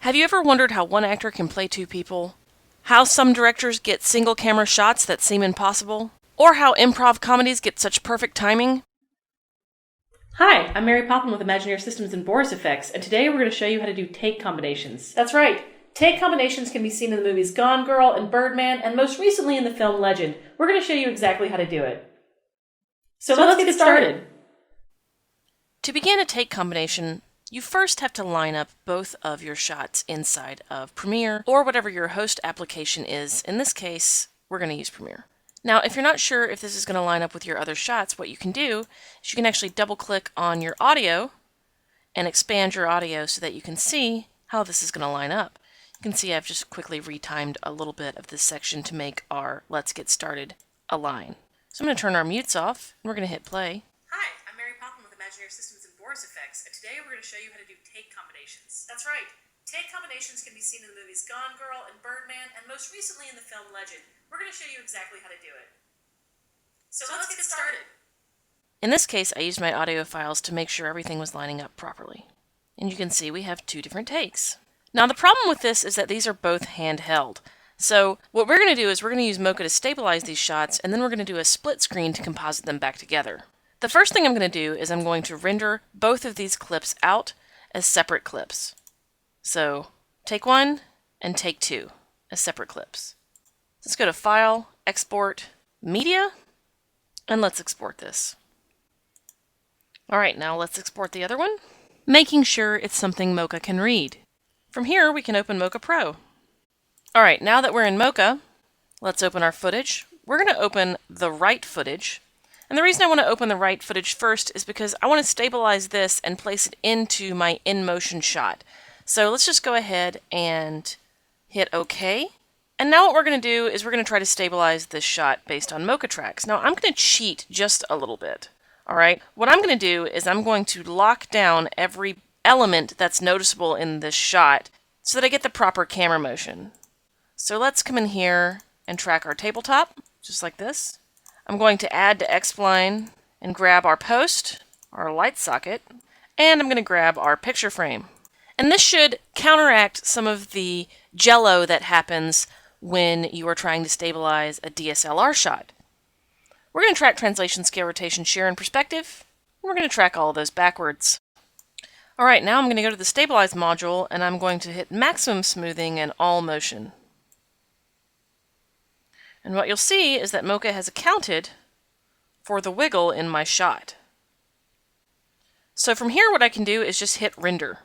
Have you ever wondered how one actor can play two people? How some directors get single camera shots that seem impossible? Or how improv comedies get such perfect timing? Hi, I'm Mary Poplin with Imagineer Systems and Boris Effects, and today we're going to show you how to do take combinations. That's right, take combinations can be seen in the movies Gone Girl and Birdman, and most recently in the film Legend. We're going to show you exactly how to do it. So let's get started. To begin a take combination, you first have to line up both of your shots inside of Premiere, or whatever your host application is. In this case, we're going to use Premiere. Now, if you're not sure if this is going to line up with your other shots, what you can do is you can actually double-click on your audio and expand your audio so that you can see how this is going to line up. You can see I've just quickly retimed a little bit of this section to make our Let's Get Started align. So I'm going to turn our mutes off, and we're going to hit play. Hi, I'm Mary Poplin with Imagineer Systems and Boris Effects, and today we're going to show you how to do take combinations. That's right, take combinations can be seen in the movies Gone Girl and Birdman, and most recently in the film Legend. We're going to show you exactly how to do it. So let's get started. In this case, I used my audio files to make sure everything was lining up properly. And you can see we have two different takes. Now the problem with this is that these are both handheld. So what we're going to do is we're going to use Mocha to stabilize these shots, and then we're going to do a split screen to composite them back together. The first thing I'm going to do is I'm going to render both of these clips out as separate clips. So take one and take two as separate clips. Let's go to File, Export, Media, and let's export this. Alright, now let's export the other one, making sure it's something Mocha can read. From here, we can open Mocha Pro. Alright, now that we're in Mocha, let's open our footage. We're going to open the right footage. And the reason I want to open the right footage first is because I want to stabilize this and place it into my in-motion shot. So let's just go ahead and hit OK. And now what we're going to do is we're going to try to stabilize this shot based on Mocha tracks. Now I'm going to cheat just a little bit. Alright, what I'm going to do is I'm going to lock down every element that's noticeable in this shot so that I get the proper camera motion. So let's come in here and track our tabletop, just like this. I'm going to add to X-Spline and grab our post, our light socket, and I'm going to grab our picture frame. And this should counteract some of the jello that happens when you are trying to stabilize a DSLR shot. We're going to track translation, scale, rotation, shear, and perspective. And we're going to track all of those backwards. Alright, now I'm going to go to the Stabilize module, and I'm going to hit Maximum Smoothing and All Motion. And what you'll see is that Mocha has accounted for the wiggle in my shot. So from here, what I can do is just hit Render.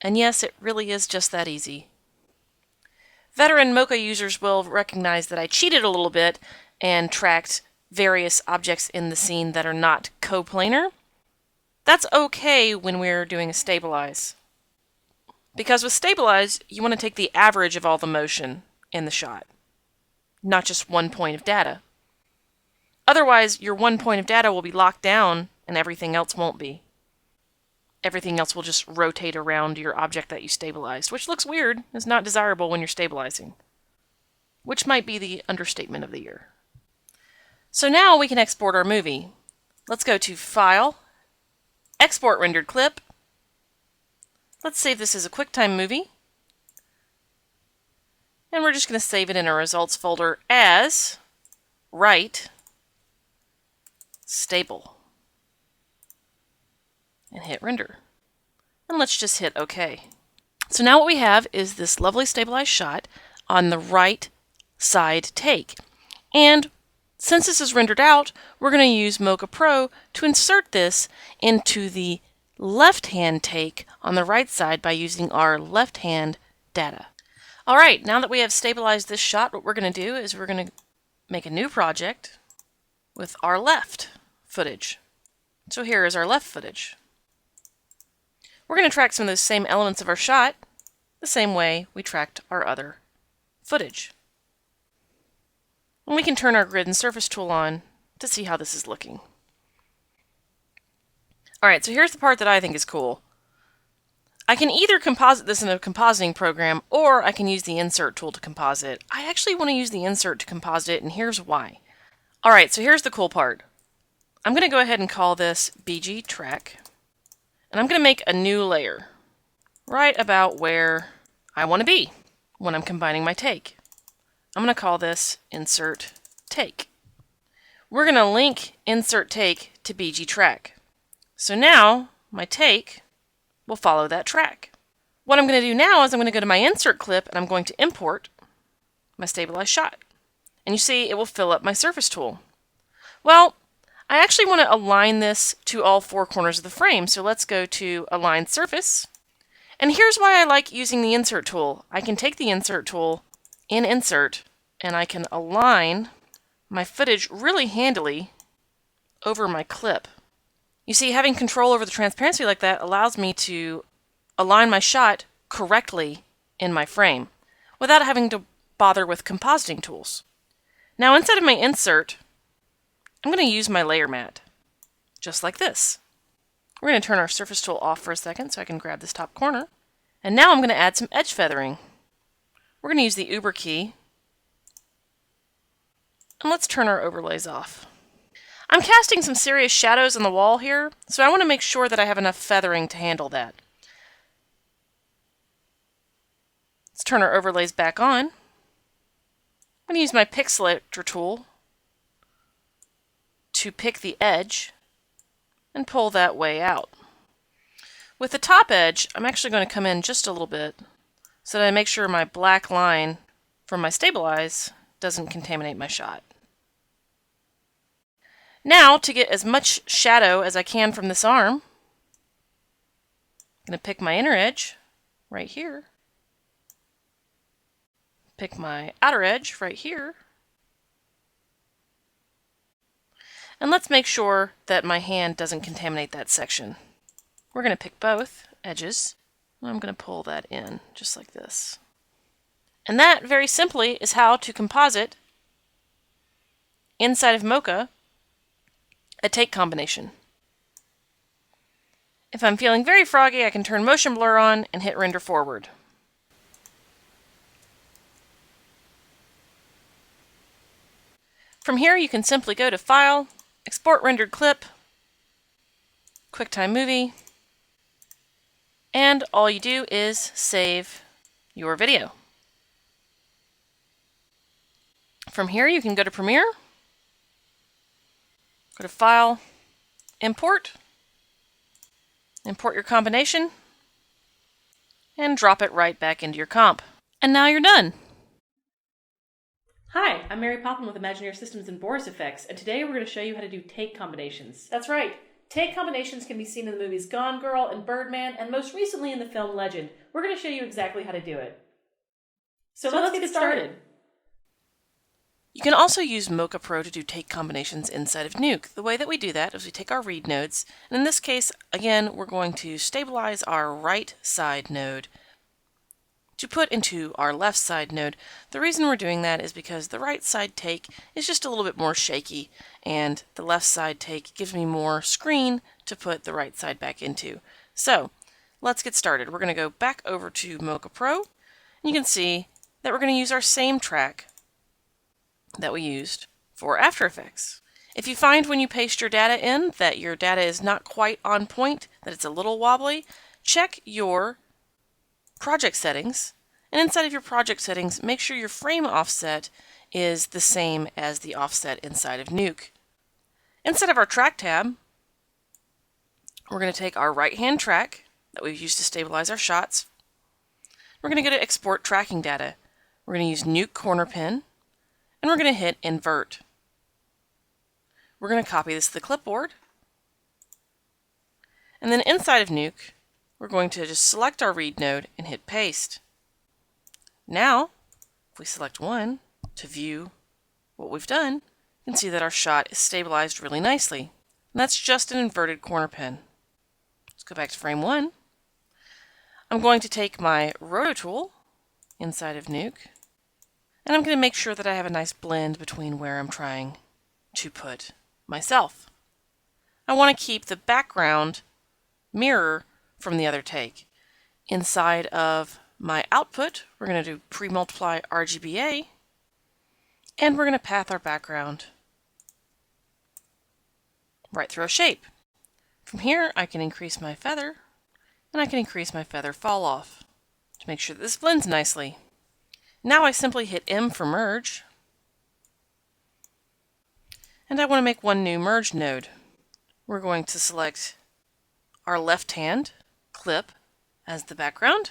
And yes, it really is just that easy. Veteran Mocha users will recognize that I cheated a little bit and tracked various objects in the scene that are not coplanar. That's okay when we're doing a stabilize. Because with stabilize, you want to take the average of all the motion in the shot, not just one point of data. Otherwise, your one point of data will be locked down and everything else won't be. Everything else will just rotate around your object that you stabilized, which looks weird. It's not desirable when you're stabilizing, which might be the understatement of the year. So now we can export our movie. Let's go to File, Export Rendered Clip. Let's save this as a QuickTime movie. And we're just going to save it in our results folder as Right Stable. And hit Render. And let's just hit OK. So now what we have is this lovely stabilized shot on the right side take. And since this is rendered out, we're going to use Mocha Pro to insert this into the left-hand take on the right side by using our left-hand data. Alright, now that we have stabilized this shot, what we're going to do is we're going to make a new project with our left footage. So here is our left footage. We're going to track some of those same elements of our shot the same way we tracked our other footage. And we can turn our grid and surface tool on to see how this is looking. Alright, so here's the part that I think is cool. I can either composite this in a compositing program, or I can use the insert tool to composite. I actually want to use the insert to composite it, and here's why. Alright, so here's the cool part. I'm going to go ahead and call this BG track. And I'm going to make a new layer right about where I want to be when I'm combining my take. I'm going to call this Insert Take. We're going to link Insert Take to BG Track. So now my take will follow that track. What I'm going to do now is I'm going to go to my insert clip and I'm going to import my stabilized shot. And you see it will fill up my surface tool. Well, I actually want to align this to all four corners of the frame, so let's go to Align Surface. And here's why I like using the insert tool. I can take the insert tool in Insert and I can align my footage really handily over my clip. You see, having control over the transparency like that allows me to align my shot correctly in my frame without having to bother with compositing tools. Now inside of my insert, I'm going to use my layer mat, just like this. We're going to turn our surface tool off for a second so I can grab this top corner. And now I'm going to add some edge feathering. We're going to use the Uber key. And let's turn our overlays off. I'm casting some serious shadows on the wall here, so I want to make sure that I have enough feathering to handle that. Let's turn our overlays back on. I'm going to use my pick selector tool to pick the edge and pull that way out. With the top edge, I'm actually going to come in just a little bit so that I make sure my black line from my stabilize doesn't contaminate my shot. Now, to get as much shadow as I can from this arm, I'm going to pick my inner edge right here, pick my outer edge right here, and let's make sure that my hand doesn't contaminate that section. We're going to pick both edges, and I'm going to pull that in just like this. And that, very simply, is how to composite inside of Mocha a take combination. If I'm feeling very froggy, I can turn motion blur on and hit render forward. From here, you can simply go to File, Export Rendered Clip, QuickTime Movie, and all you do is save your video. From here, you can go to Premiere, go to File, Import, import your combination, and drop it right back into your comp. And now you're done. Hi, I'm Mary Poplin with Imagineer Systems and Boris Effects, and today we're going to show you how to do take combinations. That's right, take combinations can be seen in the movies Gone Girl and Birdman, and most recently in the film Legend. We're going to show you exactly how to do it. So let's get started. You can also use Mocha Pro to do take combinations inside of Nuke. The way that we do that is we take our read nodes, and in this case, again, we're going to stabilize our right side node to put into our left side node. The reason we're doing that is because the right side take is just a little bit more shaky, and the left side take gives me more screen to put the right side back into. So, let's get started. We're going to go back over to Mocha Pro, and you can see that we're going to use our same track that we used for After Effects. If you find when you paste your data in that your data is not quite on point, that it's a little wobbly, check your project settings, and inside of your project settings, make sure your frame offset is the same as the offset inside of Nuke. Inside of our track tab, we're going to take our right-hand track that we've used to stabilize our shots. We're going to go to Export Tracking Data. We're going to use Nuke Corner Pin, and we're going to hit Invert. We're going to copy this to the clipboard. And then inside of Nuke, we're going to just select our read node and hit Paste. Now, if we select one to view what we've done, you can see that our shot is stabilized really nicely. And that's just an inverted corner pin. Let's go back to frame 1. I'm going to take my roto tool inside of Nuke, and I'm going to make sure that I have a nice blend between where I'm trying to put myself. I want to keep the background mirror from the other take. Inside of my output, we're going to do pre-multiply RGBA, and we're going to path our background right through a shape. From here, I can increase my feather, and I can increase my feather fall off. to make sure that this blends nicely. Now I simply hit M for merge, and I want to make one new merge node. We're going to select our left hand clip as the background,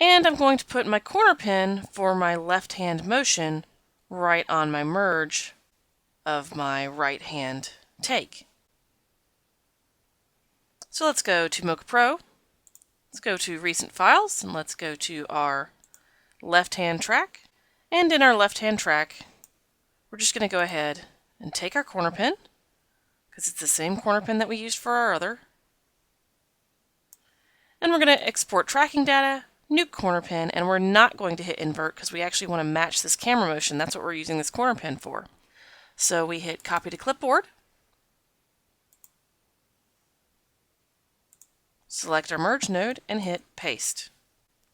and I'm going to put my corner pin for my left hand motion right on my merge of my right hand take. So let's go to Mocha Pro, let's go to Recent Files, and let's go to our left hand track. And in our left hand track, we're just going to go ahead and take our corner pin, because it's the same corner pin that we used for our other. And we're going to export tracking data, Nuke corner pin, and we're not going to hit invert because we actually want to match this camera motion. That's what we're using this corner pin for. So we hit copy to clipboard, select our merge node, and hit paste.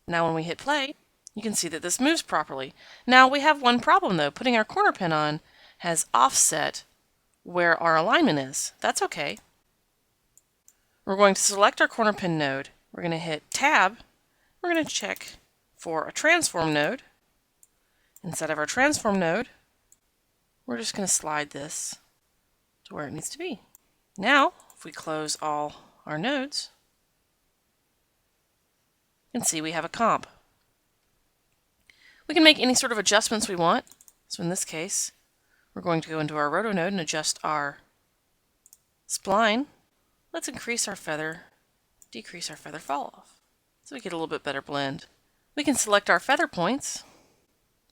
Now when we hit play, you can see that this moves properly. Now we have one problem though. Putting our corner pin on has offset where our alignment is. That's okay. We're going to select our corner pin node. We're going to hit tab. We're going to check for a transform node. Inside of our transform node, we're just going to slide this to where it needs to be. Now, if we close all our nodes, you can see we have a comp. We can make any sort of adjustments we want. So in this case, we're going to go into our roto node and adjust our spline. Let's increase our feather, decrease our feather fall off, so we get a little bit better blend. We can select our feather points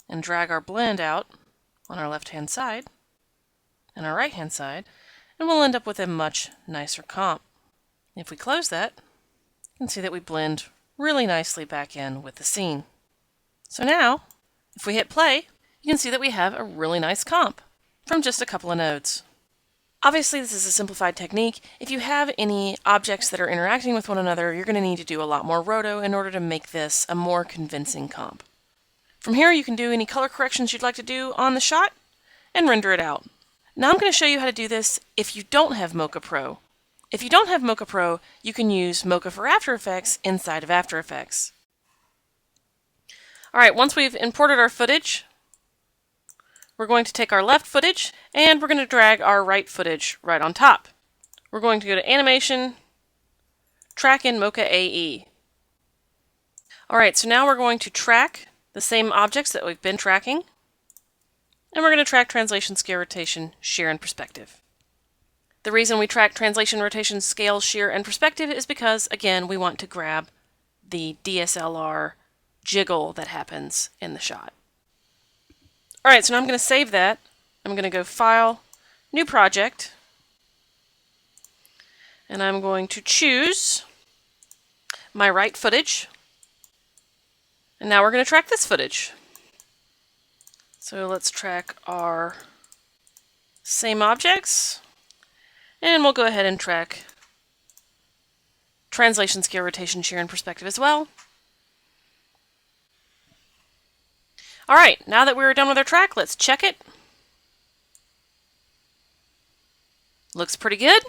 and drag our blend out on our left hand side and our right hand side, and we'll end up with a much nicer comp. If we close that, you can see that we blend really nicely back in with the scene. So now, if we hit play, you can see that we have a really nice comp from just a couple of nodes. Obviously, this is a simplified technique. If you have any objects that are interacting with one another, you're going to need to do a lot more roto in order to make this a more convincing comp. From here, you can do any color corrections you'd like to do on the shot and render it out. Now I'm going to show you how to do this if you don't have Mocha Pro. If you don't have Mocha Pro, you can use Mocha for After Effects inside of After Effects. Alright, once we've imported our footage, we're going to take our left footage and we're going to drag our right footage right on top. We're going to go to Animation, Track in Mocha AE. Alright, so now we're going to track the same objects that we've been tracking, and we're going to track translation, scale, rotation, shear, and perspective. The reason we track translation, rotation, scale, shear, and perspective is because, again, we want to grab the DSLR jiggle that happens in the shot. Alright, so now I'm going to save that. I'm going to go File, New Project, and I'm going to choose my right footage. And now we're going to track this footage. So let's track our same objects, and we'll go ahead and track translation, scale, rotation, shear, and perspective as well. Alright, now that we're done with our track, let's check it. Looks pretty good.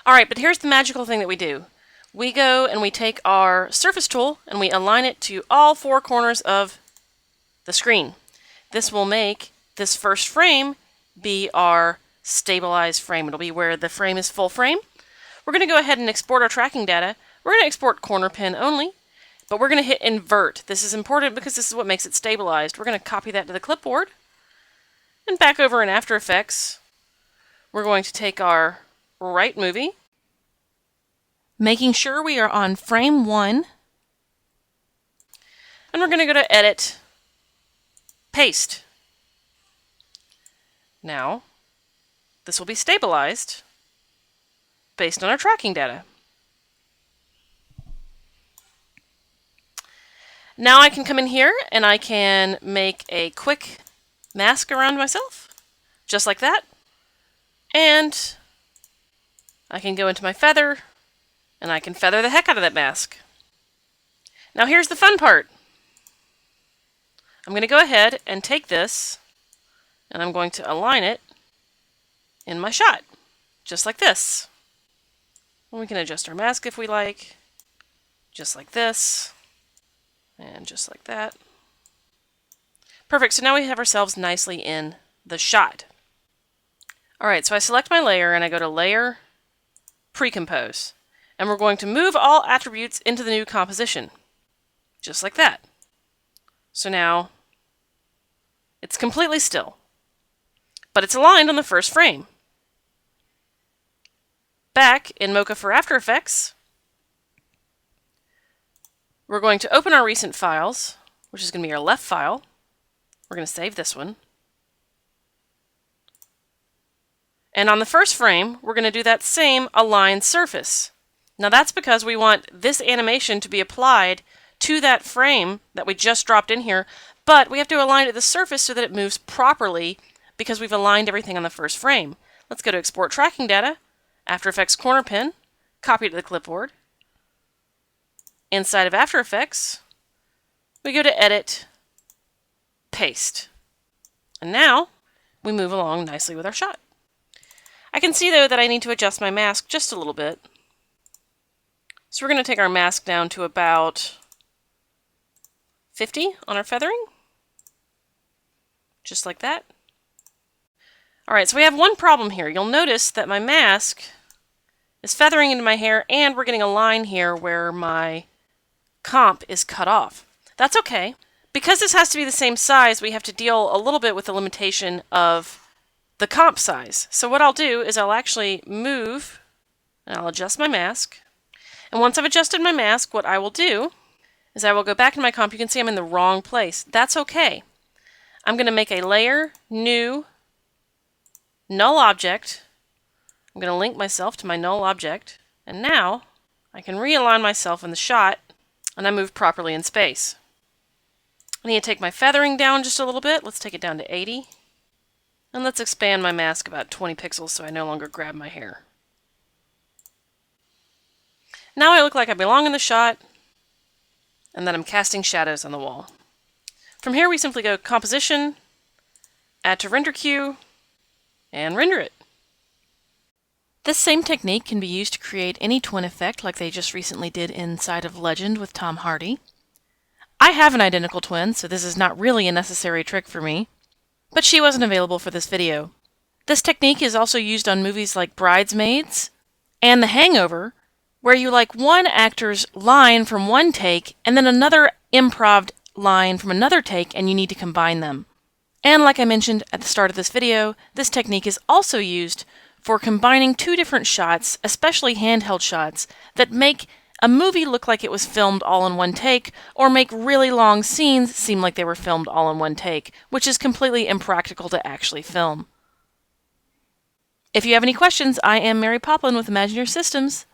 Alright, but here's the magical thing that we do. We go and we take our surface tool and we align it to all four corners of the screen. This will make this first frame be our stabilized frame. It'll be where the frame is full frame. We're going to go ahead and export our tracking data. We're going to export corner pin only, but we're going to hit invert. This is important because this is what makes it stabilized. We're going to copy that to the clipboard, and back over in After Effects, we're going to take our right movie, making sure we are on frame 1, and we're going to go to Edit, Paste. Now, this will be stabilized based on our tracking data. Now I can come in here and I can make a quick mask around myself, just like that. And I can go into my feather and I can feather the heck out of that mask. Now here's the fun part. I'm going to go ahead and take this and I'm going to align it in my shot, just like this. And we can adjust our mask if we like, just like this, and just like that. Perfect, so now we have ourselves nicely in the shot. Alright, so I select my layer and I go to Layer, Pre-Compose. And we're going to move all attributes into the new composition. Just like that. So now it's completely still. But it's aligned on the first frame. Back in Mocha for After Effects, we're going to open our recent files, which is going to be our left file. We're going to save this one. And on the first frame, we're going to do that same align surface. Now that's because we want this animation to be applied to that frame that we just dropped in here, but we have to align it to the surface so that it moves properly because we've aligned everything on the first frame. Let's go to Export Tracking Data, After Effects Corner Pin, copy it to the clipboard. Inside of After Effects, we go to Edit, Paste. And now we move along nicely with our shot. I can see though that I need to adjust my mask just a little bit. So we're going to take our mask down to about 50 on our feathering. Just like that. Alright, so we have one problem here. You'll notice that my mask is feathering into my hair and we're getting a line here where my comp is cut off. That's okay. Because this has to be the same size, we have to deal a little bit with the limitation of the comp size. So what I'll do is I'll actually move and I'll adjust my mask. And once I've adjusted my mask, what I will do is I will go back to my comp. You can see I'm in the wrong place. That's okay. I'm going to make a layer, new, null object. I'm going to link myself to my null object. And now I can realign myself in the shot and I move properly in space. I need to take my feathering down just a little bit. Let's take it down to 80. And let's expand my mask about 20 pixels so I no longer grab my hair. Now I look like I belong in the shot, and that I'm casting shadows on the wall. From here we simply go Composition, Add to Render Queue, and render it. This same technique can be used to create any twin effect like they just recently did inside of Legend with Tom Hardy. I have an identical twin, so this is not really a necessary trick for me, but she wasn't available for this video. This technique is also used on movies like Bridesmaids and The Hangover, where you like one actor's line from one take and then another improv line from another take and you need to combine them. And like I mentioned at the start of this video, this technique is also used for combining two different shots, especially handheld shots, that make a movie look like it was filmed all in one take, or make really long scenes seem like they were filmed all in one take, which is completely impractical to actually film. If you have any questions, I am Mary Poplin with Imagineer Systems,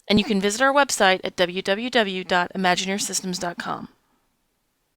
and you can visit our website at www.imagineersystems.com.